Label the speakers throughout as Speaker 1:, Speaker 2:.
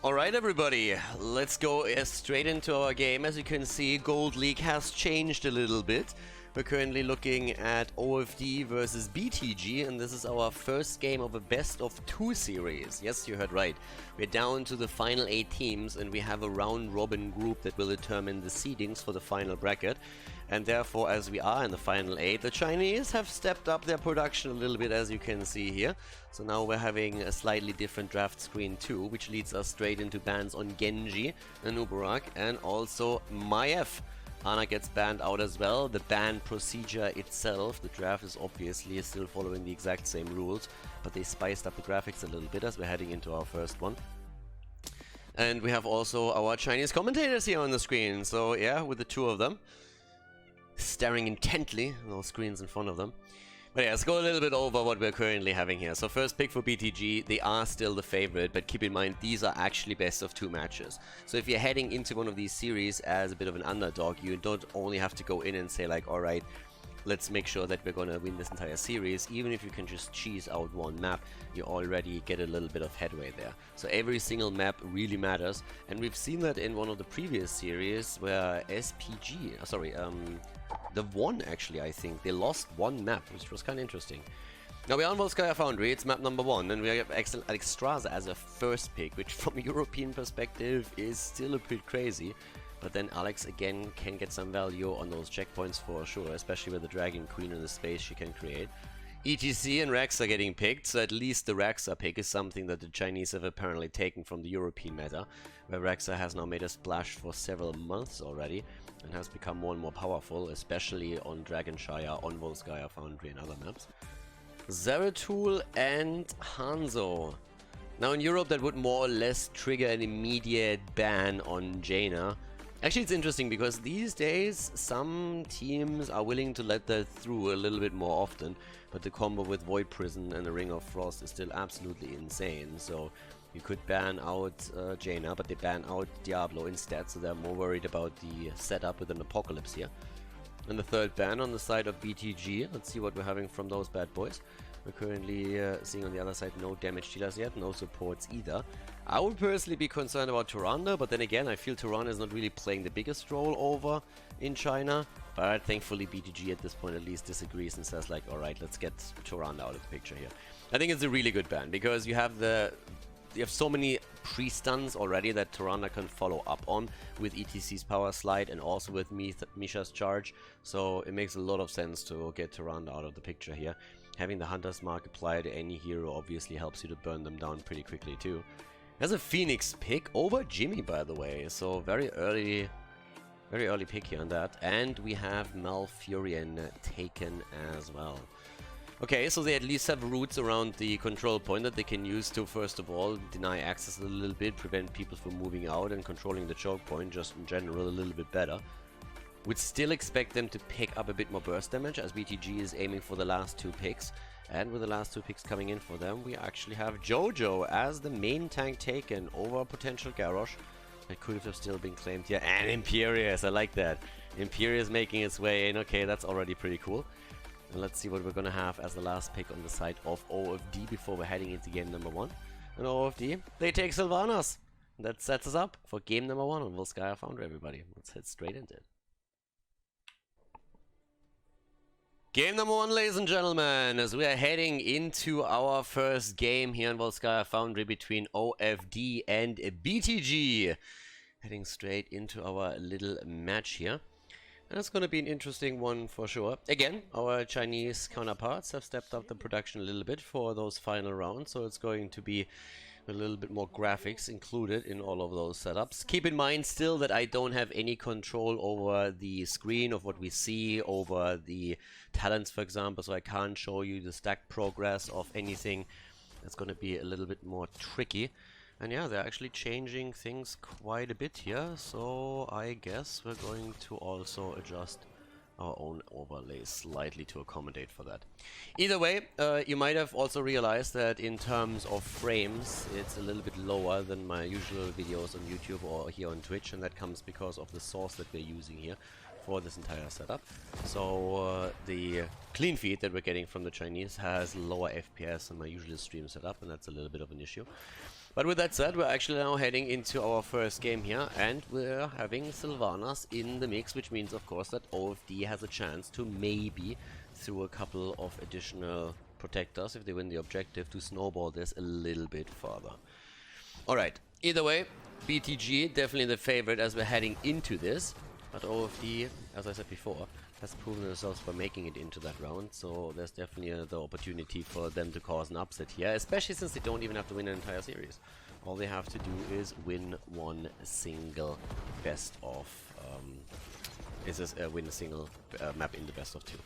Speaker 1: Alright everybody, let's go straight into our game. As you can see, Gold League has changed a little bit. We're currently looking at OFD versus BTG, and this is our first game of a best of 2 series. Yes, you heard right. We're down to the final 8 teams, and we have a round robin group that will determine the seedings for the final bracket. And therefore, as we are in the final 8, the Chinese have stepped up their production a little bit, as you can see here. So now we're having a slightly different draft screen too, which leads us straight into bans on Genji, Anubarak, and also Maiev. Ana gets banned out as well. The ban procedure itself, the draft is obviously still following the exact same rules, but they spiced up the graphics a little bit as we're heading into our first one. And we have also our Chinese commentators here on the screen. So yeah, with the two of them staring intently at those screens in front of them. But yeah, let's go a little bit over what we're currently having here. So first pick for BTG, they are still the favorite, but keep in mind these are actually best of 2 matches. So if you're heading into one of these series as a bit of an underdog, you don't only have to go in and say like, alright, let's make sure that we're gonna win this entire series. Even if you can just cheese out one map, you already get a little bit of headway there. So every single map really matters, and we've seen that in one of the previous series where the one actually, I think, they lost one map, which was kind of interesting. Now we're on Volskaya Foundry, it's map number 1, and we have Alexstrasza as a first pick, which from a European perspective is still a bit crazy. But then Alex again can get some value on those checkpoints for sure, especially with the Dragon Queen and the space she can create. ETC and Rex are getting picked, so at least the Rexa pick is something that the Chinese have apparently taken from the European meta, where Rexa has now made a splash for several months already and has become more and more powerful, especially on Dragonshire, on Volskaya Foundry and other maps. Zeratul and Hanzo. Now in Europe that would more or less trigger an immediate ban on Jaina. Actually, it's interesting because these days some teams are willing to let that through a little bit more often, but the combo with Void Prison and the Ring of Frost is still absolutely insane. So you could ban out Jaina, but they ban out Diablo instead, so they're more worried about the setup with an Apocalypse here. And the third ban on the side of BTG, let's see what we're having from those bad boys. We're currently seeing on the other side no damage dealers yet, no supports either. I would personally be concerned about Tyrande, but then again, I feel Tyrande is not really playing the biggest role over in China. But thankfully BTG at this point at least disagrees and says like, alright, let's get Tyrande out of the picture here. I think it's a really good ban, because you have so many pre-stuns already that Tyrande can follow up on with ETC's power slide and also with Misha's charge. So it makes a lot of sense to get Tyrande out of the picture here. Having the Hunter's Mark applied to any hero obviously helps you to burn them down pretty quickly too. There's a Phoenix pick over Jimmy, by the way, so very early pick here on that. And we have Malfurion taken as well. Okay, so they at least have roots around the control point that they can use to, first of all, deny access a little bit, prevent people from moving out, and controlling the choke point just in general a little bit better. Would still expect them to pick up a bit more burst damage, as BTG is aiming for the last 2 picks. And with the last 2 picks coming in for them, we actually have Jojo as the main tank taken over potential Garrosh. That could have still been claimed here. And Imperius, I like that. Imperius making its way in. Okay, that's already pretty cool. And let's see what we're gonna have as the last pick on the side of OFD before we're heading into game number 1. And OFD, they take Sylvanas. That sets us up for game number 1 on Volskaya Foundry, everybody. Let's head straight into it. Game number 1, ladies and gentlemen, as we are heading into our first game here in Volskaya Foundry between OFD and BTG. Heading straight into our little match here. And it's going to be an interesting one for sure. Again, our Chinese counterparts have stepped up the production a little bit for those final rounds, so it's going to be a little bit more graphics included in all of those setups. Keep in mind still that I don't have any control over the screen of what we see, over the talents, for example, so I can't show you the stack progress of anything. It's going to be a little bit more tricky. And yeah, they're actually changing things quite a bit here, so I guess we're going to also adjust our own overlays slightly to accommodate for that. Either way, you might have also realized that in terms of frames, it's a little bit lower than my usual videos on YouTube or here on Twitch, and that comes because of the source that we're using here for this entire setup. So the clean feed that we're getting from the Chinese has lower FPS than my usual stream setup, and that's a little bit of an issue. But with that said, we're actually now heading into our first game here, and we're having Sylvanas in the mix, which means, of course, that OFD has a chance to maybe, through a couple of additional protectors, if they win the objective, to snowball this a little bit further. Alright, either way, BTG definitely the favorite as we're heading into this, but OFD, as I said before, has proven themselves by making it into that round, so there's definitely the opportunity for them to cause an upset here, especially since they don't even have to win an entire series. All they have to do is win one single best of, win a single map in the best of 2.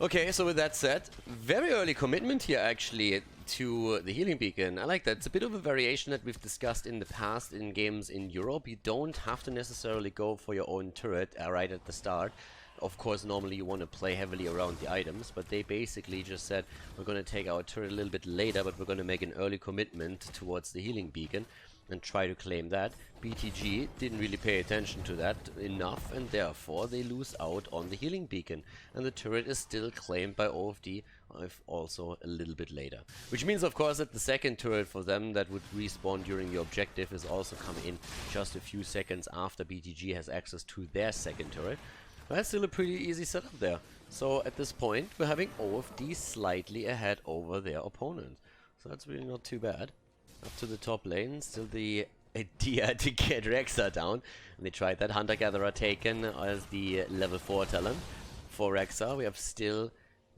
Speaker 1: Okay, so with that said, very early commitment here actually to the healing beacon. I like that. It's a bit of a variation that we've discussed in the past in games in Europe. You don't have to necessarily go for your own turret right at the start. Of course, normally you want to play heavily around the items, but they basically just said, we're going to take our turret a little bit later, but we're going to make an early commitment towards the healing beacon and try to claim that. BTG didn't really pay attention to that enough, and therefore they lose out on the healing beacon. And the turret is still claimed by OFD, if also a little bit later. Which means, of course, that the second turret for them that would respawn during the objective is also coming in just a few seconds after BTG has access to their second turret. That's still a pretty easy setup there. So at this point, we're having OFD slightly ahead over their opponent. So that's really not too bad. Up to the top lane, still the idea to get Rexa down. And they tried that. Hunter-Gatherer taken as the level 4 talent for Rexa. We have still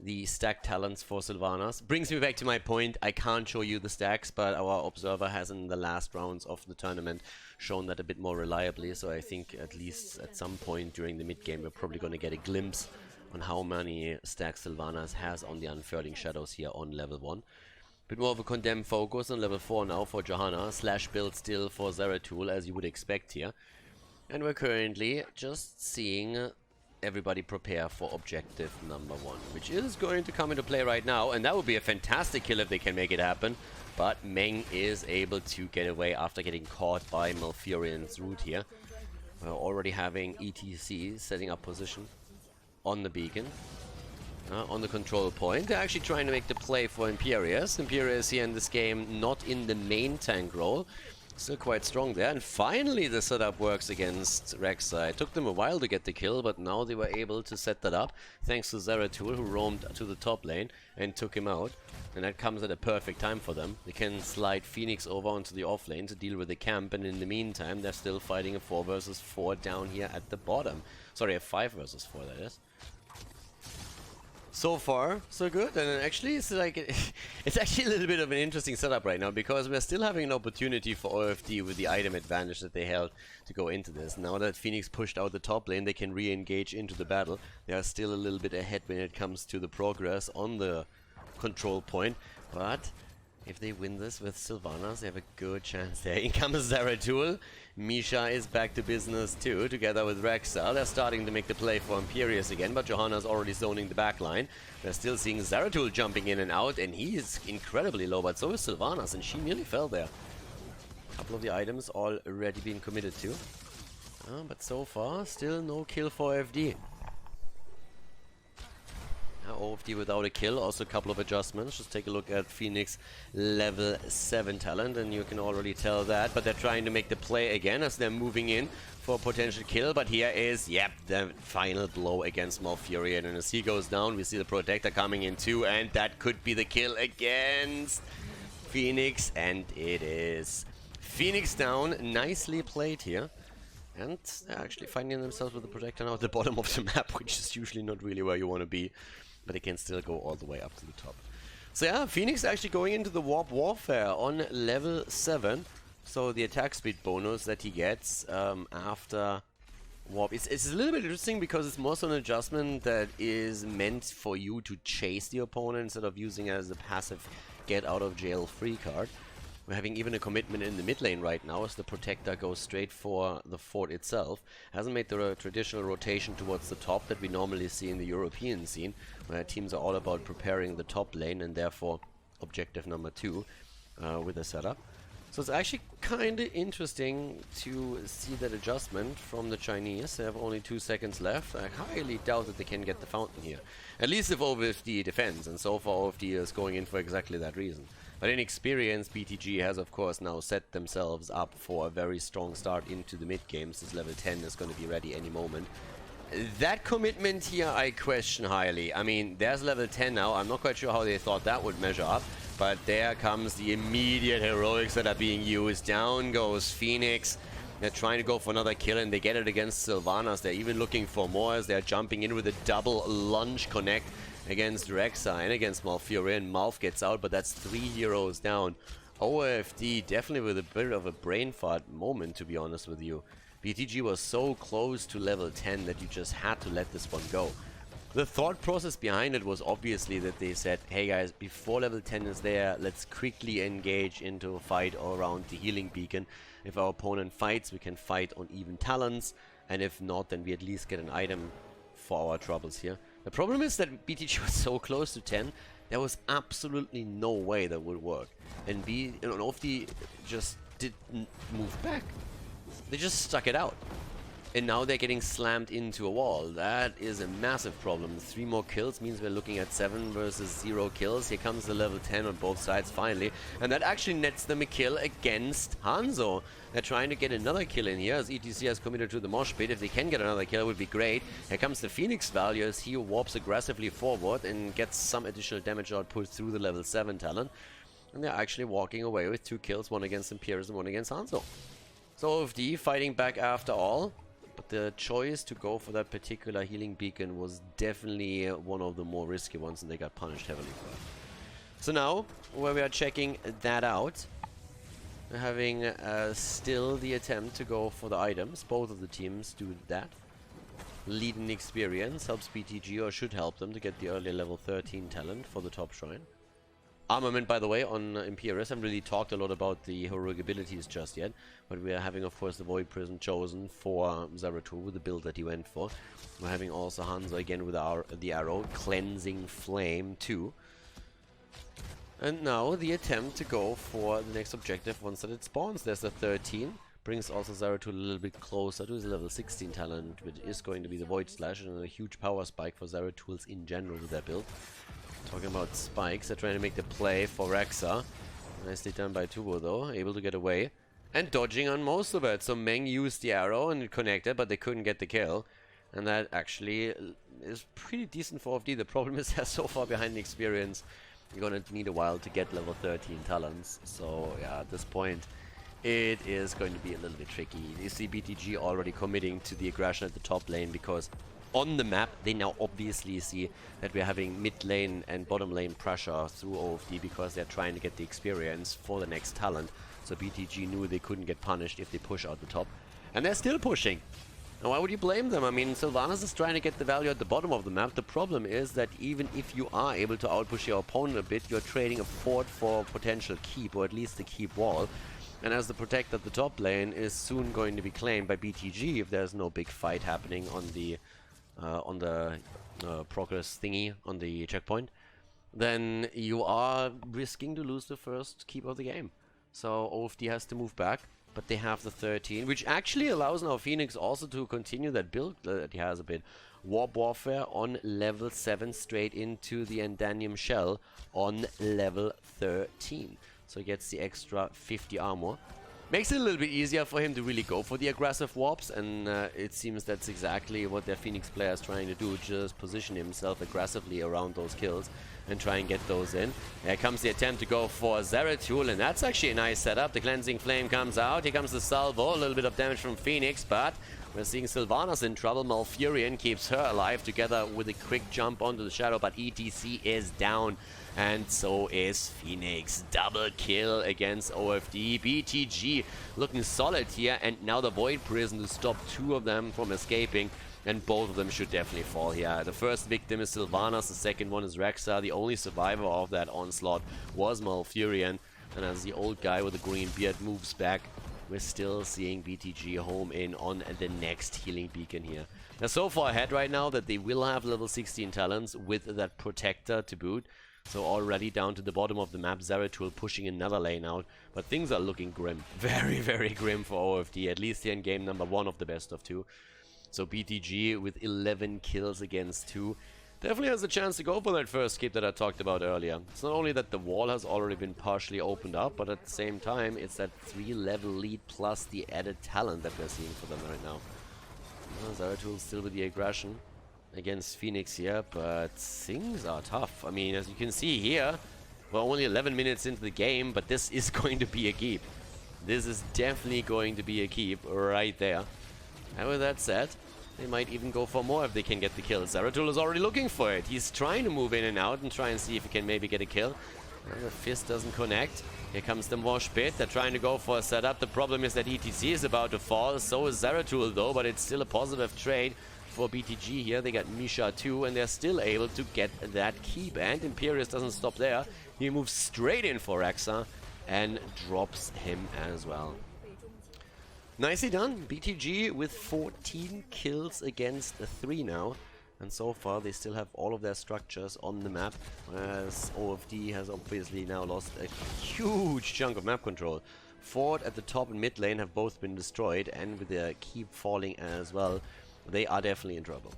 Speaker 1: the stack talents for Sylvanas. Brings me back to my point, I can't show you the stacks, but our observer has in the last rounds of the tournament shown that a bit more reliably, so I think at least at some point during the mid-game we're probably going to get a glimpse on how many stacks Sylvanas has on the Unfurling Shadows here on level 1. Bit more of a condemned focus on level 4 now for Johanna, slash build still for Zeratul as you would expect here. And we're currently just seeing everybody prepare for objective number 1, which is going to come into play right now, and that would be a fantastic kill if they can make it happen. But Meng is able to get away after getting caught by Malfurion's root here. We're already having ETC setting up position on the beacon, on the control point. They're actually trying to make the play for Imperius. Imperius here in this game not in the main tank role. Still quite strong there, and finally the setup works against Rexa. It took them a while to get the kill, but now they were able to set that up thanks to Zeratul, who roamed to the top lane and took him out. And that comes at a perfect time for them. They can slide Phoenix over onto the off lane to deal with the camp, and in the meantime they're still fighting a 4 versus 4 down here at the bottom. Sorry, a 5 versus 4 that is. So far, so good, and actually it's like it's actually a little bit of an interesting setup right now, because we're still having an opportunity for OFD with the item advantage that they held to go into this. Now that Phoenix pushed out the top lane, they can re-engage into the battle. They are still a little bit ahead when it comes to the progress on the control point, but if they win this with Sylvanas, they have a good chance there. In comes Zeratul. Misha is back to business too, together with Rexa. They're starting to make the play for Imperius again, but Johanna's already zoning the backline. We're still seeing Zeratul jumping in and out, and he is incredibly low, but so is Sylvanas, and she nearly fell there. A couple of the items already being committed to. But so far, still no kill for FD. OFD without a kill, also a couple of adjustments. Just take a look at Phoenix level 7 talent, and you can already tell that. But they're trying to make the play again as they're moving in for a potential kill. But here is, yep, the final blow against Malfurion. And as he goes down, we see the Protector coming in too, and that could be the kill against Phoenix, and it is. Phoenix down, nicely played here. And they're actually finding themselves with the Protector now at the bottom of the map, which is usually not really where you want to be. But they can still go all the way up to the top. So yeah, Phoenix actually going into the Warp Warfare on level 7. So the attack speed bonus that he gets after Warp. It's a little bit interesting because it's more so an adjustment that is meant for you to chase the opponent instead of using it as a passive get out of jail free card. We're having even a commitment in the mid lane right now as the Protector goes straight for the fort itself. Hasn't made the traditional rotation towards the top that we normally see in the European scene, where teams are all about preparing the top lane and therefore objective number 2 with the setup. So it's actually kind of interesting to see that adjustment from the Chinese. They have only 2 seconds left. I highly doubt that they can get the fountain here. At least if OFD defends, and so far OFD is going in for exactly that reason. But in experience, BTG has of course now set themselves up for a very strong start into the mid games. This level 10 is going to be ready any moment. That commitment here I question highly. I mean, there's level 10 now. I'm not quite sure how they thought that would measure up. But there comes the immediate heroics that are being used. Down goes Phoenix. They're trying to go for another kill and they get it against Sylvanas. They're even looking for more as they're jumping in with a double lunge connect against Rexa and against Malfurion. Malf gets out, but that's 3 heroes down. OFD definitely with a bit of a brain fart moment, to be honest with you. BTG was so close to level 10 that you just had to let this one go. The thought process behind it was obviously that they said, hey guys, before level 10 is there, let's quickly engage into a fight all around the healing beacon. If our opponent fights, we can fight on even talents, and if not, then we at least get an item for our troubles here. The problem is that BTG was so close to 10, there was absolutely no way that would work. And OFD just didn't move back. They just stuck it out. And now they're getting slammed into a wall. That is a massive problem. 3 more kills means we're looking at 7 versus 0 kills. Here comes the level 10 on both sides finally. And that actually nets them a kill against Hanzo. They're trying to get another kill in here as ETC has committed to the mosh pit. If they can get another kill, it would be great. Here comes the Phoenix value as he warps aggressively forward and gets some additional damage output through the level 7 talent. And they're actually walking away with 2 kills, one against Imperius and one against Hanzo. So OFD fighting back after all. But the choice to go for that particular healing beacon was definitely one of the more risky ones, and they got punished heavily for it. So now, where we are checking that out, we're having still the attempt to go for the items. Both of the teams do that. Lead in experience helps BTG, or should help them, to get the early level 13 talent for the top shrine. Armament, by the way, on Imperius. I haven't really talked a lot about the heroic abilities just yet, but we are having, of course, the Void Prism chosen for Zeratul with the build that he went for. We're having also Hanzo again with the arrow, Cleansing Flame too. And now the attempt to go for the next objective once that it spawns. There's the 13. Brings also Zeratul a little bit closer to his level 16 talent, which is going to be the Void Slash, and a huge power spike for Zeratul's in general with their build. Talking about spikes, they're trying to make the play for Rexa. Nicely done by Tubo though, able to get away. And dodging on most of it. So Meng used the arrow and it connected, but they couldn't get the kill. And that actually is pretty decent for OFD. The problem is they're so far behind the experience. You're gonna need a while to get level 13 talents. So yeah, at this point, it is going to be a little bit tricky. You see BTG already committing to the aggression at the top lane because on the map, they now obviously see that we're having mid lane and bottom lane pressure through OFD because they're trying to get the experience for the next talent. So BTG knew they couldn't get punished if they push out the top. And they're still pushing. And why would you blame them? I mean, Sylvanas is trying to get the value at the bottom of the map. The problem is that even if you are able to outpush your opponent a bit, you're trading a fort for potential keep, or at least the keep wall. And as the protect at the top lane is soon going to be claimed by BTG if there's no big fight happening on the progress thingy on the checkpoint, then you are risking to lose the first keep of the game. So OFD has to move back, but they have the 13, which actually allows now Phoenix also to continue that build that he has a bit. Warp Warfare on level 7 straight into the Endanium Shell on level 13. So he gets the extra 50 armor. Makes it a little bit easier for him to really go for the aggressive warps, and it seems that's exactly what their Phoenix player is trying to do, just position himself aggressively around those kills and try and get those in. Here comes the attempt to go for Zeratul, and that's actually a nice setup. The Cleansing Flame comes out, here comes the salvo, a little bit of damage from Phoenix, but we're seeing Sylvanas in trouble. Malfurion keeps her alive together with a quick jump onto the shadow, but ETC is down. And so is Phoenix. Double kill against OFD. BTG looking solid here, and now the Void Prison to stop 2 of them from escaping. And both of them should definitely fall here. The first victim is Sylvanas, the second one is Rexa. The only survivor of that onslaught was Malfurion. And as the old guy with the green beard moves back, we're still seeing BTG home in on the next healing beacon here. They're so far ahead right now that they will have level 16 talents with that protector to boot. So already down to the bottom of the map, Zeratul pushing another lane out. But things are looking grim. Very, very grim for OFD, at least here in game number 1 of the best of 2. So BTG with 11 kills against 2. definitely has a chance to go for that first keep that I talked about earlier. It's not only that the wall has already been partially opened up, but at the same time, it's that 3-level lead plus the added talent that we're seeing for them right now. Zeratul still with the aggression against Phoenix here, but things are tough. I mean, as you can see here, we're only 11 minutes into the game, but this is going to be a keep. This is definitely going to be a keep right there. And with that said, they might even go for more if they can get the kill. Zeratul is already looking for it. He's trying to move in and out and try and see if he can maybe get a kill. And the fist doesn't connect. Here comes the Mosh Pit. They're trying to go for a setup. The problem is that ETC is about to fall. So is Zeratul though, but it's still a positive trade for BTG here. They got Misha too, and they're still able to get that keep. And Imperius doesn't stop there. He moves straight in for Rexa and drops him as well. Nicely done. BTG with 14 kills against 3 now. And so far they still have all of their structures on the map, whereas OFD has obviously now lost a huge chunk of map control. Fort at the top and mid lane have both been destroyed, and with their keep falling as well, they are definitely in trouble.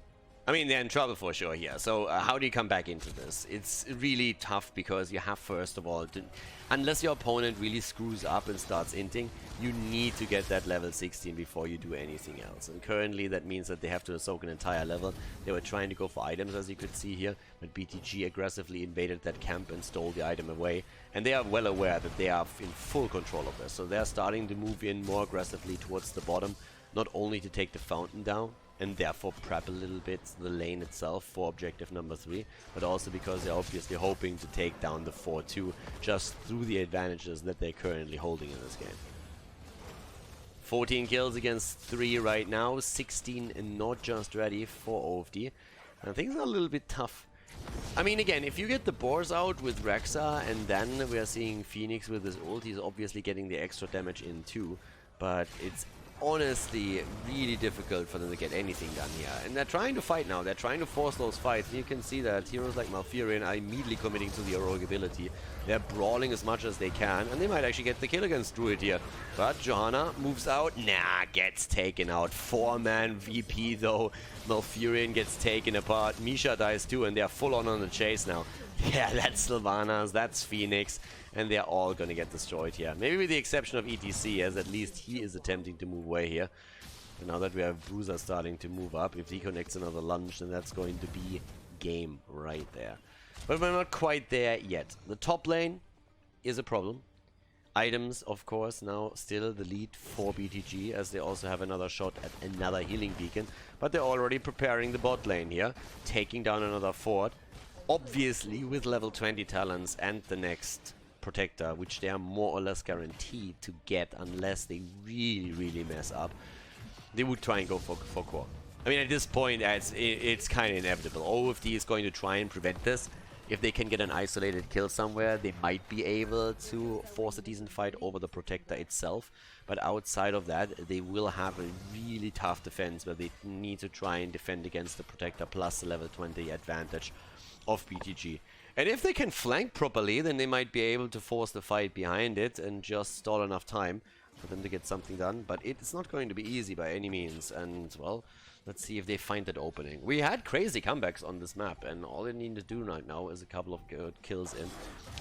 Speaker 1: I mean, they're in trouble for sure here. So how do you come back into this? It's really tough because you have, first of all, unless your opponent really screws up and starts inting, you need to get that level 16 before you do anything else. And currently that means that they have to soak an entire level. They were trying to go for items, as you could see here, but BTG aggressively invaded that camp and stole the item away. And they are well aware that they are in full control of this. So they're starting to move in more aggressively towards the bottom, not only to take the fountain down, and therefore prep a little bit the lane itself for objective number 3, but also because they're obviously hoping to take down the 4-2 just through the advantages that they're currently holding in this game. 14 kills against 3 right now, 16 and not just ready for OFD. And things are a little bit tough. I mean, again, if you get the boars out with Rexa, and then we are seeing Phoenix with his ult, he's obviously getting the extra damage in too, but it's honestly really difficult for them to get anything done here. And they're trying to fight now. They're trying to force those fights. And you can see that heroes like Malfurion are immediately committing to the heroic ability. They're brawling as much as they can, and they might actually get the kill against Druid here. But Johanna moves out. Nah, gets taken out. 4-man VP though. Malfurion gets taken apart. Misha dies too, and they're full on the chase now. Yeah, that's Sylvanas, that's Phoenix, and they're all gonna get destroyed here. Maybe with the exception of ETC, as at least he is attempting to move away here. And now that we have Bruiser starting to move up, if he connects another lunge, then that's going to be game right there. But we're not quite there yet. The top lane is a problem. Items, of course, now still the lead for BTG, as they also have another shot at another healing beacon. But they're already preparing the bot lane here, taking down another fort. Obviously with level 20 talents and the next protector, which they are more or less guaranteed to get unless they really mess up, they would try and go for core. I mean, at this point, it's kind of inevitable. OFD is going to try and prevent this. If they can get an isolated kill somewhere, they might be able to force a decent fight over the protector itself. But outside of that, they will have a really tough defense where they need to try and defend against the protector plus the level 20 advantage of BTG. And if they can flank properly, then they might be able to force the fight behind it and just stall enough time for them to get something done. But it's not going to be easy by any means. And, well, let's see if they find that opening. We had crazy comebacks on this map, and all they need to do right now is a couple of good kills in,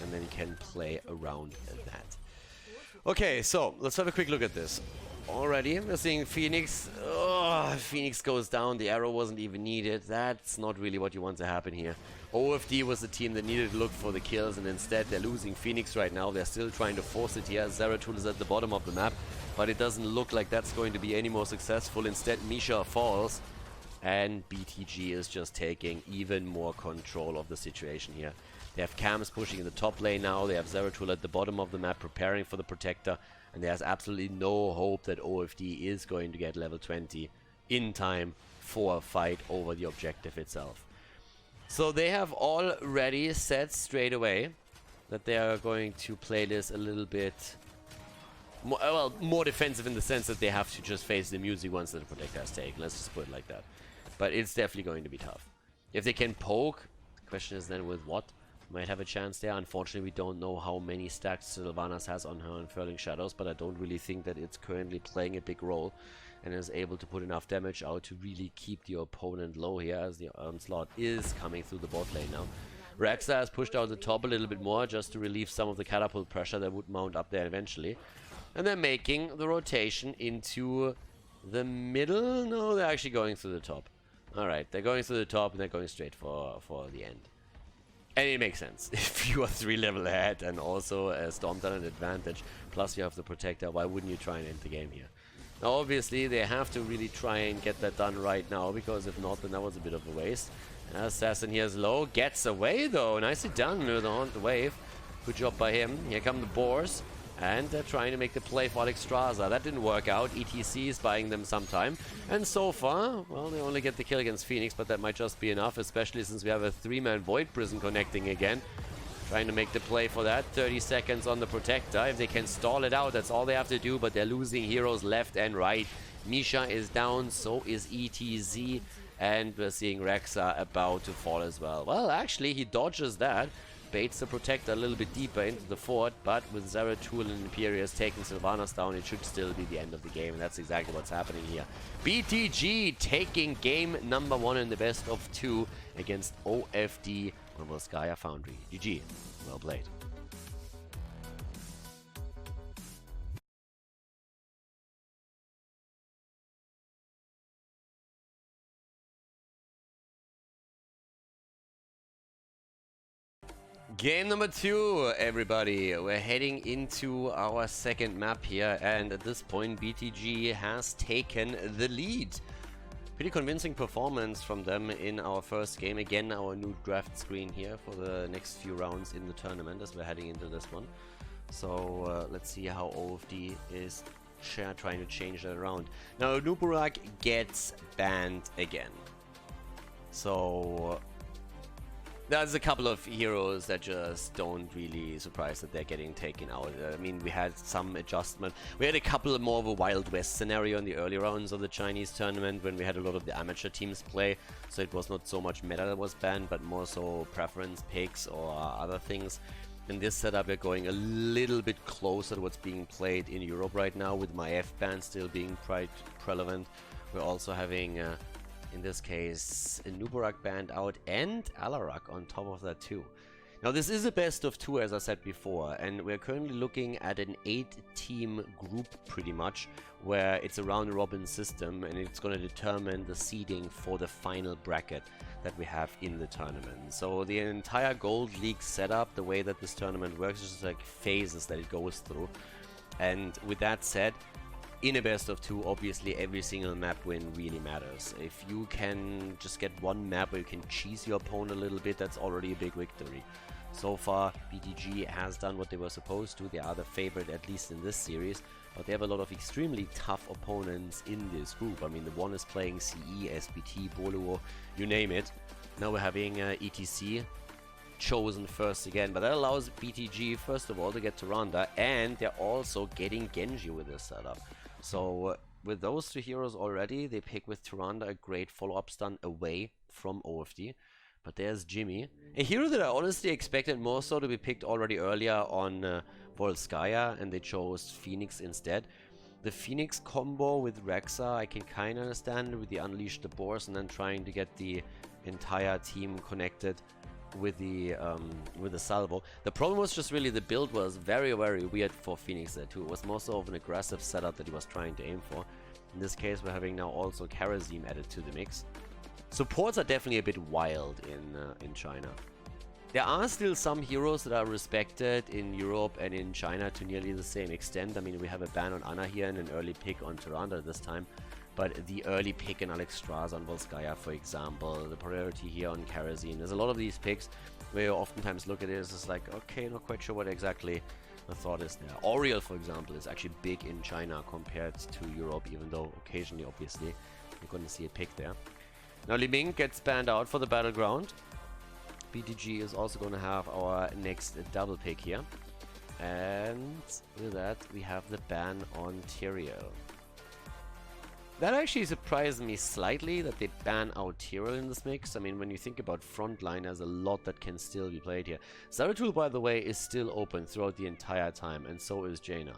Speaker 1: and then you can play around that. Okay, so let's have a quick look at this. Already, we're seeing Phoenix. Oh, Phoenix goes down. The arrow wasn't even needed. That's not really what you want to happen here. OFD was the team that needed to look for the kills, and instead they're losing Phoenix right now. They're still trying to force it here. Zeratul is at the bottom of the map, but it doesn't look like that's going to be any more successful. Instead, Misha falls, and BTG is just taking even more control of the situation here. They have Cams pushing in the top lane now. They have Zeratul at the bottom of the map preparing for the protector. And there's absolutely no hope that OFD is going to get level 20 in time for a fight over the objective itself. So they have already said straight away that they are going to play this a little bit more, well, more defensive in the sense that they have to just face the music once the protector has taken. Let's just put it like that. But it's definitely going to be tough. If they can poke, the question is then with what? Might have a chance there. Unfortunately, we don't know how many stacks Sylvanas has on her Unfurling Shadows, but I don't really think that it's currently playing a big role and is able to put enough damage out to really keep the opponent low here, as the onslaught is coming through the bot lane now. Rexa has pushed out the top a little bit more just to relieve some of the catapult pressure that would mount up there eventually. And they're making the rotation into the middle. No, they're actually going through the top. Alright, they're going through the top and they're going straight for the end. And it makes sense. If you are 3 level ahead and also a Storm Talent advantage, plus you have the Protector, why wouldn't you try and end the game here? Now obviously they have to really try and get that done right now, because if not, then that was a bit of a waste. Assassin here is low, gets away though, nicely done with the wave. Good job by him. Here come the boars, and they're trying to make the play for Alexstrasza. That didn't work out. ETC is buying them some time, and so far, well, they only get the kill against Phoenix, but that might just be enough, especially since we have a 3-man Void Prison connecting again. Trying to make the play for that. 30 seconds on the Protector. If they can stall it out, that's all they have to do, but they're losing heroes left and right. Misha is down, so is ETZ, and we're seeing Rexa about to fall as well. Well, actually, he dodges that. Baits the Protector a little bit deeper into the fort, but with Zeratul and Imperius taking Sylvanas down, it should still be the end of the game, and that's exactly what's happening here. BTG taking game number 1 in the best of 2 against OFD on Volskaya Foundry. GG. Well played. Game number 2, everybody. We're heading into our second map here, and at this point BTG has taken the lead. Pretty convincing performance from them in our first game. Again, our new draft screen here for the next few rounds in the tournament as we're heading into this one. So let's see how OFD is trying to change that around. Now Nuburak gets banned again. So there's a couple of heroes that just don't really surprise that they're getting taken out. I mean, we had some adjustment. We had a couple more of a Wild West scenario in the early rounds of the Chinese tournament when we had a lot of the amateur teams play. So it was not so much meta that was banned, but more so preference picks or other things. In this setup, we're going a little bit closer to what's being played in Europe right now, with my F ban still being quite relevant. We're also having in this case, a Nuburak band out and Alarak on top of that too. Now this is a best of 2, as I said before, and we're currently looking at an 8-team group pretty much, where it's a round robin system, and it's going to determine the seeding for the final bracket that we have in the tournament. So the entire Gold League setup, the way that this tournament works, is just like phases that it goes through. And with that said, in a best of 2, obviously every single map win really matters. If you can just get one map where you can cheese your opponent a little bit, that's already a big victory. So far, BTG has done what they were supposed to. They are the favorite, at least in this series, but they have a lot of extremely tough opponents in this group. I mean, the one is playing CE, SBT, Boluo, you name it. Now we're having ETC chosen first again, but that allows BTG, first of all, to get Tyrande, and they're also getting Genji with this setup. So with those 2 heroes already, they pick with Tyrande a great follow-up stun away from OFD. But there's Jimmy, a hero that I honestly expected more so to be picked already earlier on Volskaya, and they chose Phoenix instead. The Phoenix combo with Rexa I can kind of understand, with the Unleash the Boars and then trying to get the entire team connected with the salvo. The problem was just really the build was very weird for Phoenix there too. It was more so of an aggressive setup that he was trying to aim for. In this case, we're having now also Karazim added to the mix. Supports are definitely a bit wild in China. There are still some heroes that are respected in Europe and in China to nearly the same extent. I mean, we have a ban on Ana here and an early pick on Tyrande this time. But the early pick in Alexstrasza on Volskaya, for example, the priority here on Karazim. There's a lot of these picks where you oftentimes look at it as just like, okay, not quite sure what exactly the thought is there. Oriel, for example, is actually big in China compared to Europe, even though occasionally, obviously, you're going to see a pick there. Now, Li Ming gets banned out for the battleground. BTG is also going to have our next double pick here. And with that, we have the ban on Tyrael. That actually surprised me slightly that they ban out Tyrell in this mix. I mean, when you think about frontline, there's a lot that can still be played here. Zeratul, by the way, is still open throughout the entire time, and so is Jaina.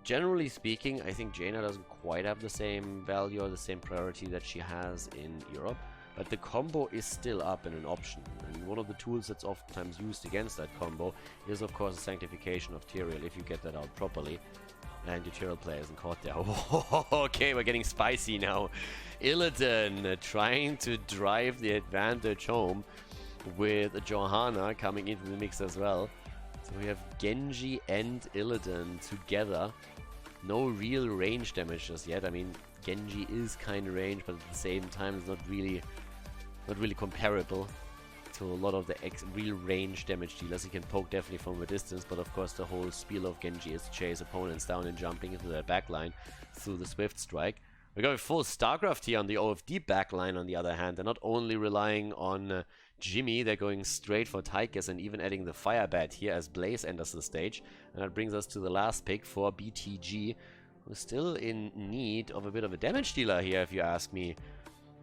Speaker 1: Generally speaking, I think Jaina doesn't quite have the same value or the same priority that she has in Europe, but the combo is still up and an option. And one of the tools that's oftentimes used against that combo is, of course, the Sanctification of Tyrell, if you get that out properly. And your Tyrell player isn't caught there. Okay, we're getting spicy now. Illidan trying to drive the advantage home with Johanna coming into the mix as well. So we have Genji and Illidan together. No real range damage just yet. I mean, Genji is kind of range, but at the same time it's not really comparable to a lot of the real range damage dealers. He can poke definitely from a distance, but of course the whole spiel of Genji is to chase opponents down and jumping into their backline through the Swift Strike. We're going full StarCraft here on the OFD backline on the other hand. They're not only relying on Jimmy, they're going straight for Tychus and even adding the Fire Bat here as Blaze enters the stage. And that brings us to the last pick for BTG, who's still in need of a bit of a damage dealer here, if you ask me.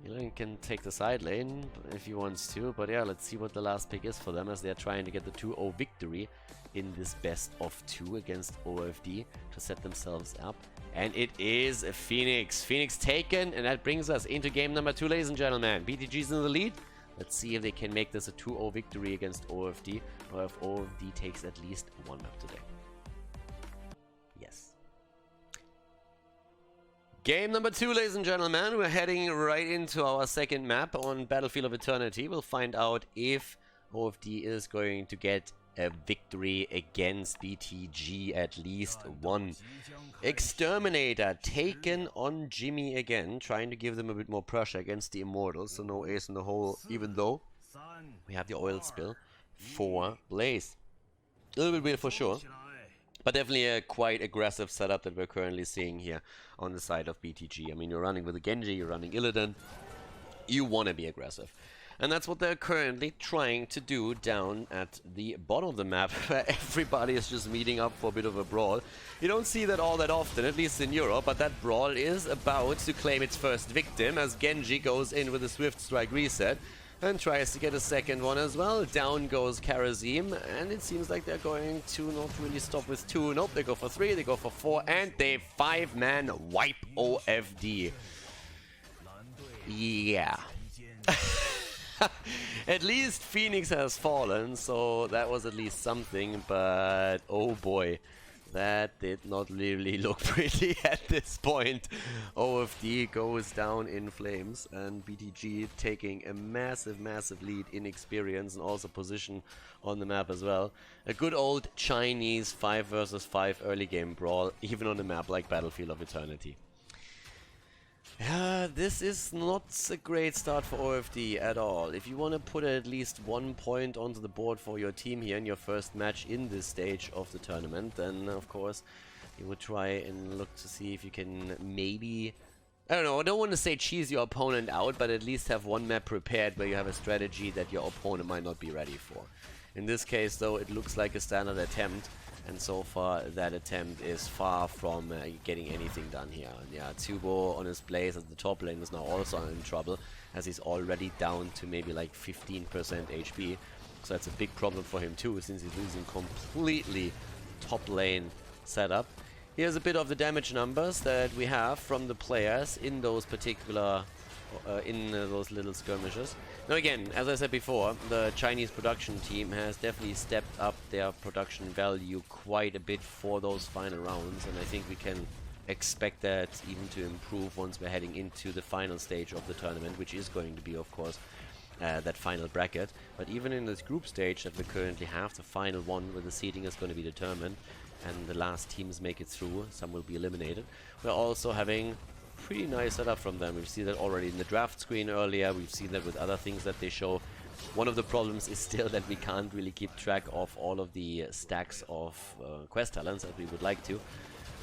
Speaker 1: Illidan can take the side lane if he wants to, but yeah, let's see what the last pick is for them as they're trying to get the 2-0 victory in this best of 2 against OFD to set themselves up. And it is a Phoenix. Phoenix taken, and that brings us into game number 2, ladies and gentlemen. BTG's in the lead. Let's see if they can make this a 2-0 victory against OFD, or if OFD takes at least one map today. Yes. Game number 2, ladies and gentlemen. We're heading right into our second map on Battlefield of Eternity. We'll find out if OFD is going to get a victory against BTG, at least one. Exterminator taken on Jimmy again, trying to give them a bit more pressure against the Immortals, so no ace in the hole, even though we have the oil spill for Blaze. A little bit weird for sure, but definitely a quite aggressive setup that we're currently seeing here on the side of BTG. I mean, you're running with a Genji, you're running Illidan, you want to be aggressive. And that's what they're currently trying to do down at the bottom of the map, where everybody is just meeting up for a bit of a brawl. You don't see that all that often, at least in Europe, but that brawl is about to claim its first victim as Genji goes in with a Swift Strike reset and tries to get a second one as well. Down goes Karazim, and it seems like they're going to not really stop with 2. Nope, they go for 3, they go for 4, and they 5-man wipe OFD. Yeah. At least Phoenix has fallen, so that was at least something, but oh boy, that did not really look pretty at this point. OFD goes down in flames, and BTG taking a massive lead in experience and also position on the map as well. A good old Chinese 5 versus 5 early game brawl, even on a map like Battlefield of Eternity. This is not a great start for OFD at all. If you want to put at least 1 point onto the board for your team here in your first match in this stage of the tournament, then of course you would try and look to see if you can maybe, I don't know, I don't want to say cheese your opponent out, but at least have one map prepared where you have a strategy that your opponent might not be ready for. In this case though, it looks like a standard attempt. And so far, that attempt is far from getting anything done here. And yeah, Tubo on his Blaze at the top lane is now also in trouble, as he's already down to maybe like 15% HP. So that's a big problem for him too, since he's losing completely top lane setup. Here's a bit of the damage numbers that we have from the players in those particular those little skirmishes. Now again, as I said before, the Chinese production team has definitely stepped up their production value quite a bit for those final rounds, and I think we can expect that even to improve once we're heading into the final stage of the tournament, which is going to be, of course, that final bracket. But even in this group stage that we currently have, the final one where the seeding is going to be determined and the last teams make it through, some will be eliminated, we're also having pretty nice setup from them. We've seen that already in the draft screen earlier. We've seen that with other things that they show. One of the problems is still that we can't really keep track of all of the stacks of quest talents that we would like to,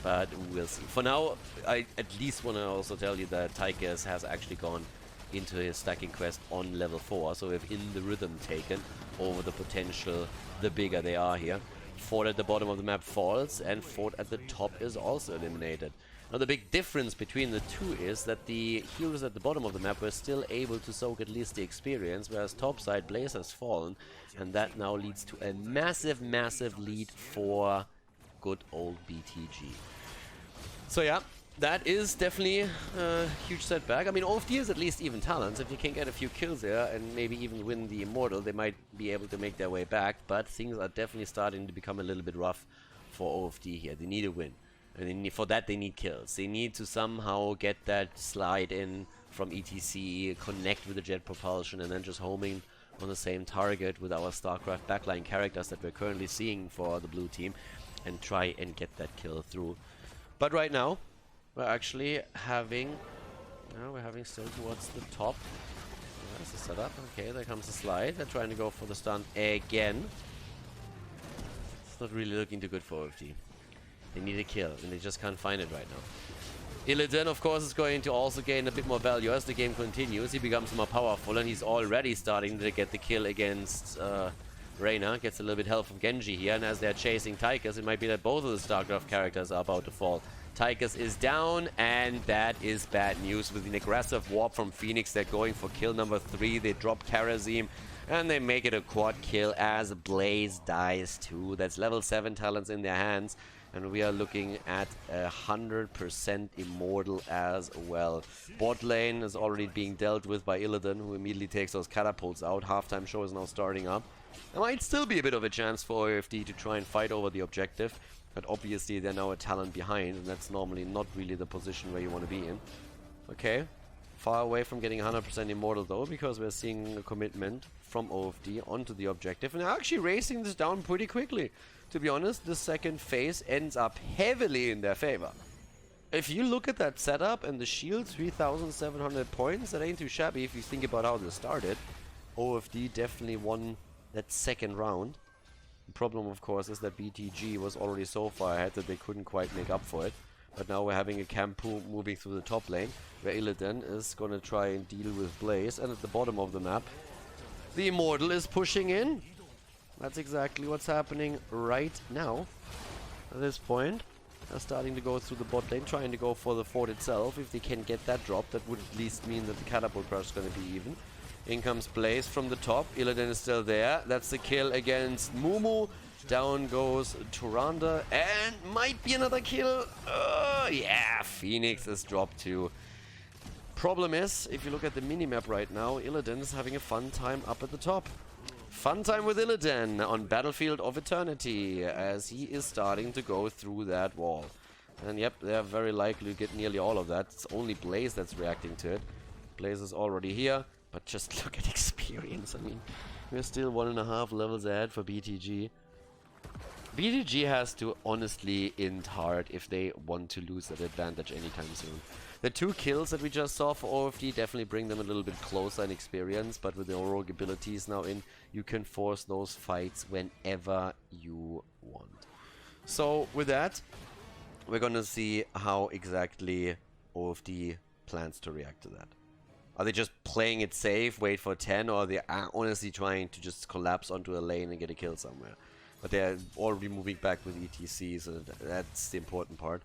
Speaker 1: but we'll see. For now, I at least want to also tell you that Tychus has actually gone into his stacking quest on level 4, so we have in the rhythm taken over the potential the bigger they are here. fort at the bottom of the map falls, and fort at the top is also eliminated. Now the big difference between the two is that the heroes at the bottom of the map were still able to soak at least the experience, whereas topside Blaze has fallen, and that now leads to a massive, massive lead for good old BTG. So yeah, that is definitely a huge setback. I mean, OFD is at least even talents. If you can get a few kills there and maybe even win the Immortal, they might be able to make their way back, but things are definitely starting to become a little bit rough for OFD here. They need a win. And for that they need kills. They need to somehow get that slide in from ETC, connect with the jet propulsion, and then just homing on the same target with our StarCraft backline characters that we're currently seeing for the blue team, and try and get that kill through. But right now, we're actually having... we're having still towards the top. There's the setup. Okay, there comes the slide. They're trying to go for the stun again. It's not really looking too good for OFD. They need a kill, and they just can't find it right now. Illidan, of course, is going to also gain a bit more value as the game continues. He becomes more powerful, and he's already starting to get the kill against Reyna. Gets a little bit help from Genji here, and as they're chasing Tychus, it might be that both of the StarCraft characters are about to fall. Tychus is down, and that is bad news. With an aggressive warp from Phoenix, they're going for kill number 3. They drop Karazim, and they make it a quad kill as Blaze dies too. That's level 7 talents in their hands. And we are looking at 100% Immortal as well. Bot lane is already being dealt with by Illidan, who immediately takes those catapults out. Halftime show is now starting up. There might still be a bit of a chance for OFD to try and fight over the objective, but obviously they're now a talent behind, and that's normally not really the position where you want to be in. Okay, far away from getting 100% Immortal though, because we're seeing a commitment from OFD onto the objective, and they're actually racing this down pretty quickly. To be honest, the second phase ends up heavily in their favor. If you look at that setup and the shield, 3,700 points, that ain't too shabby if you think about how this started. OFD definitely won that second round. The problem, of course, is that BTG was already so far ahead that they couldn't quite make up for it. But now we're having a Campu moving through the top lane, where Illidan is going to try and deal with Blaze. And at the bottom of the map, the Immortal is pushing in. That's exactly what's happening right now. At this point, they're starting to go through the bot lane, trying to go for the fort itself. If they can get that drop, that would at least mean that the catapult crush is going to be even. In comes Blaze from the top. Illidan is still there. That's the kill against Mumu. Down goes Turanda, and might be another kill. Yeah, Phoenix is dropped too. Problem is, if you look at the minimap right now, Illidan is having a fun time up at the top. Fun time with Illidan on Battlefield of Eternity, as he is starting to go through that wall. And yep, they're very likely to get nearly all of that. It's only Blaze that's reacting to it. Blaze is already here, but just look at experience. I mean, we're still 1.5 levels ahead for BTG. BTG has to honestly int hard if they want to lose that advantage anytime soon. The 2 kills that we just saw for OFD definitely bring them a little bit closer in experience, but with the rogue abilities now in, you can force those fights whenever you want. So with that, we're gonna see how exactly OFD plans to react to that. Are they just playing it safe, wait for 10, or are they honestly trying to just collapse onto a lane and get a kill somewhere? But they're already moving back with ETC, so that's the important part.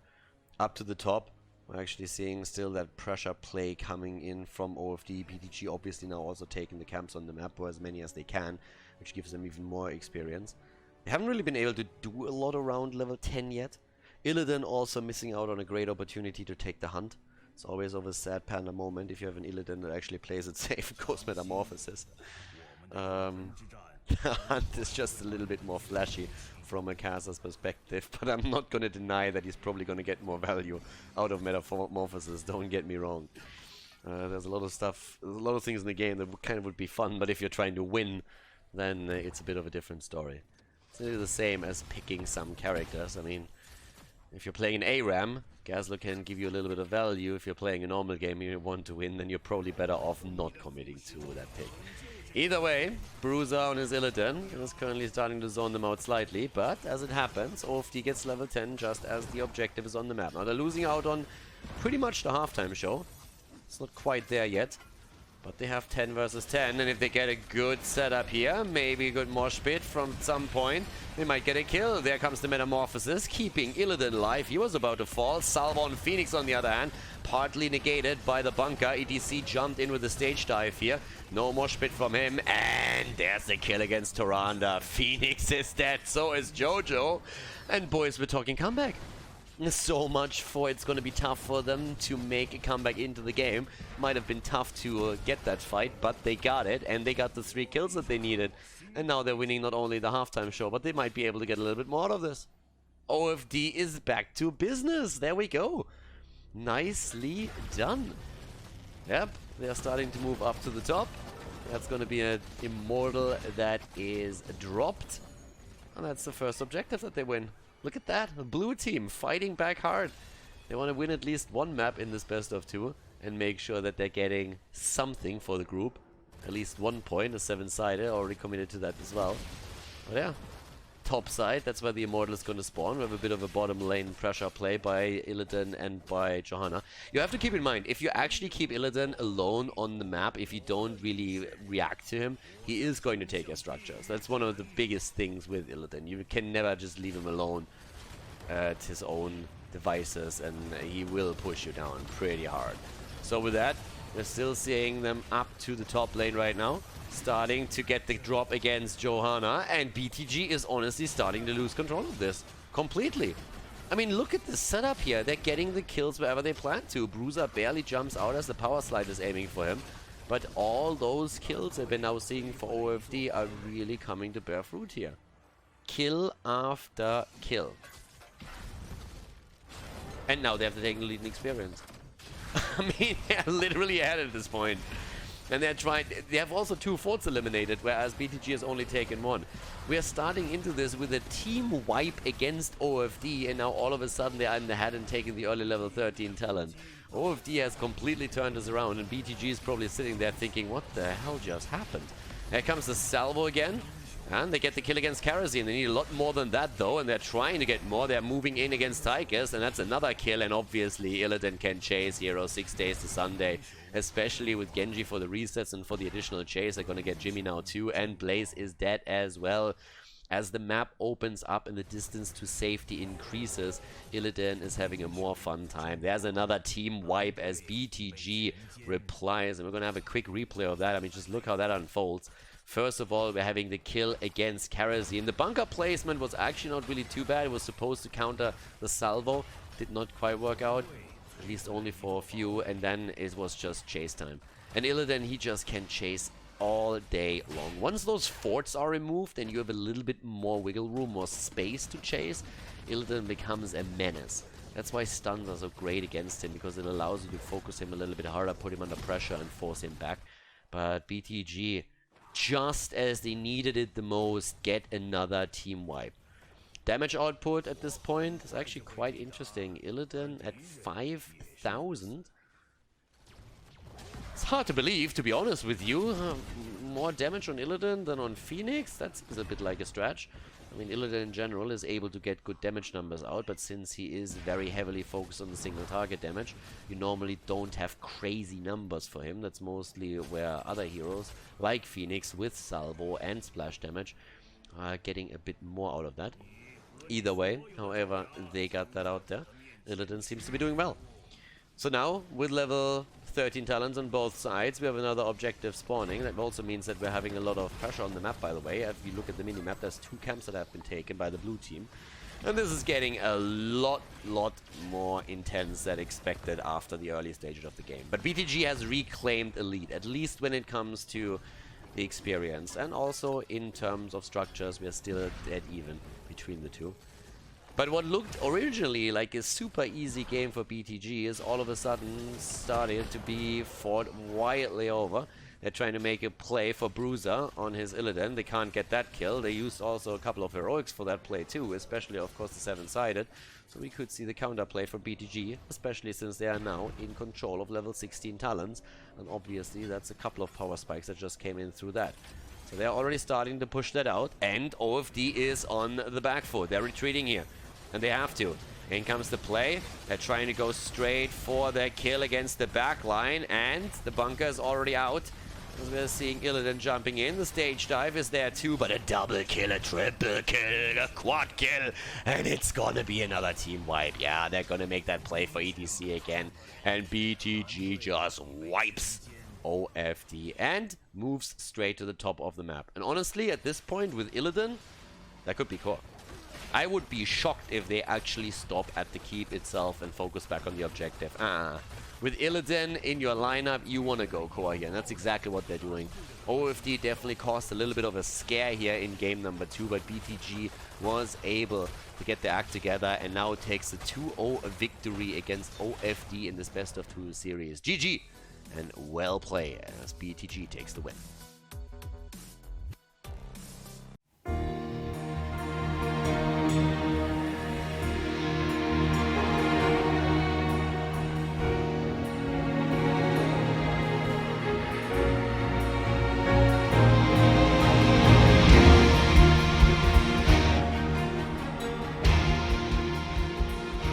Speaker 1: Up to the top, we're actually seeing still that pressure play coming in from OFD. BTG obviously now also taking the camps on the map, or as many as they can, which gives them even more experience. They haven't really been able to do a lot around level 10 yet. Illidan also missing out on a great opportunity to take the hunt. It's always of a sad panda moment if you have an Illidan that actually plays it safe and goes Metamorphosis. The hunt is just a little bit more flashy from a caster's perspective, but I'm not going to deny that he's probably going to get more value out of Metamorphosis, don't get me wrong. There's a lot of stuff, there's a lot of things in the game that kind of would be fun, but if you're trying to win, then it's a bit of a different story. It's really the same as picking some characters. I mean, if you're playing an ARAM, Gazlo can give you a little bit of value. If you're playing a normal game and you want to win, then you're probably better off not committing to that pick. Either way, Bruiser on his Illidan is currently starting to zone them out slightly, but as it happens, OFD gets level 10 just as the objective is on the map. Now they're losing out on pretty much the halftime show. It's not quite there yet, But they have 10 versus 10, and if they get a good setup here, maybe a good mosh pit from some point, they might get a kill. There comes the Metamorphosis, keeping Illidan alive. He was about to fall. Salvo and Phoenix, on the other hand, partly negated by the bunker. EDC jumped in with the stage dive here. No mosh pit from him, and there's the kill against Tyrande. Phoenix is dead, so is Jojo. And boys, we're talking comeback. So much for it's going to be tough for them to make a comeback into the game. Might have been tough to get that fight, but they got it, and they got the 3 kills that they needed. And now they're winning not only the halftime show, but they might be able to get a little bit more out of this. OFD is back to business. There we go. Nicely done. Yep, they're starting to move up to the top. That's going to be an Immortal that is dropped. And that's the first objective that they win. Look at that, the blue team fighting back hard. They want to win at least one map in this best of 2 and make sure that they're getting something for the group. At least 1 point, a 7-sided, already committed to that as well. But yeah, top side, that's where the Immortal is going to spawn. We have a bit of a bottom lane pressure play by Illidan and by Johanna. You have to keep in mind, if you actually keep Illidan alone on the map, if you don't really react to him, he is going to take your structures. That's one of the biggest things with Illidan. You can never just leave him alone at his own devices, and he will push you down pretty hard. So with that, we're still seeing them up to the top lane right now. Starting to get the drop against Johanna, and BTG is honestly starting to lose control of this completely. I mean, look at the setup here. They're getting the kills wherever they plan to. Bruiser barely jumps out as the power slide is aiming for him. But all those kills that we're now seeing for OFD are really coming to bear fruit here. Kill after kill. And now they have to take the lead in experience. I mean, they're literally ahead at this point. And they're trying, they have also 2 forts eliminated, whereas BTG has only taken 1. We are starting into this with a team wipe against OFD, and now all of a sudden they are in the head and taking the early level 13 talent. OFD has completely turned us around, and BTG is probably sitting there thinking, what the hell just happened? Here comes the salvo again. And they get the kill against Kerosene. They need a lot more than that, though, and they're trying to get more. They're moving in against Tigers, and that's another kill. And obviously, Illidan can chase Hero 6 days to Sunday, especially with Genji for the resets and for the additional chase. They're going to get Jimmy now, too, and Blaze is dead as well. As the map opens up and the distance to safety increases, Illidan is having a more fun time. There's another team wipe as BTG replies, and we're going to have a quick replay of that. I mean, just look how that unfolds. First of all, we're having the kill against Kerosene. The bunker placement was actually not really too bad. It was supposed to counter the salvo. Did not quite work out, at least only for a few, and then it was just chase time. And Illidan, he just can chase all day long. Once those forts are removed and you have a little bit more wiggle room, more space to chase, Illidan becomes a menace. That's why stuns are so great against him, because it allows you to focus him a little bit harder, put him under pressure and force him back. But BTG, just as they needed it the most, get another team wipe. Damage output at this point is actually quite interesting. Illidan at 5,000. It's hard to believe, to be honest with you. More damage on Illidan than on Phoenix? That seems a bit like a stretch. I mean, Illidan in general is able to get good damage numbers out, but since he is very heavily focused on the single target damage, you normally don't have crazy numbers for him. That's mostly where other heroes, like Phoenix with salvo and splash damage, are getting a bit more out of that. Either way, however, they got that out there. Illidan seems to be doing well. So now, with level 13 talents on both sides, we have another objective spawning. That also means that we're having a lot of pressure on the map, by the way. If you look at the mini-map, there's 2 camps that have been taken by the blue team. And this is getting a lot more intense than expected after the early stages of the game. But BTG has reclaimed a lead, at least when it comes to the experience. And also in terms of structures, we're still dead even between the two. But what looked originally like a super easy game for BTG is all of a sudden started to be fought wildly over. They're trying to make a play for Bruiser on his Illidan. They can't get that kill. They used also a couple of heroics for that play too, especially of course the 7-sided. So we could see the counterplay from BTG, especially since they are now in control of level 16 talents. And obviously that's a couple of power spikes that just came in through that. So they're already starting to push that out, and OFD is on the back foot. They're retreating here. And they have to. In comes the play. They're trying to go straight for their kill against the back line, and the bunker is already out. As we're seeing Illidan jumping in. The stage dive is there too, but a double kill, a triple kill, a quad kill, and it's gonna be another team wipe. Yeah, they're gonna make that play for EDC again, and BTG just wipes OFD and moves straight to the top of the map. And honestly, at this point with Illidan, that could be core. I would be shocked if they actually stop at the keep itself and focus back on the objective. With Illidan in your lineup, you want to go core here, and that's exactly what they're doing. OFD definitely caused a little bit of a scare here in game number 2, but BTG was able to get their act together and now takes a 2-0 victory against OFD in this best of 2 series. GG, and well played as BTG takes the win.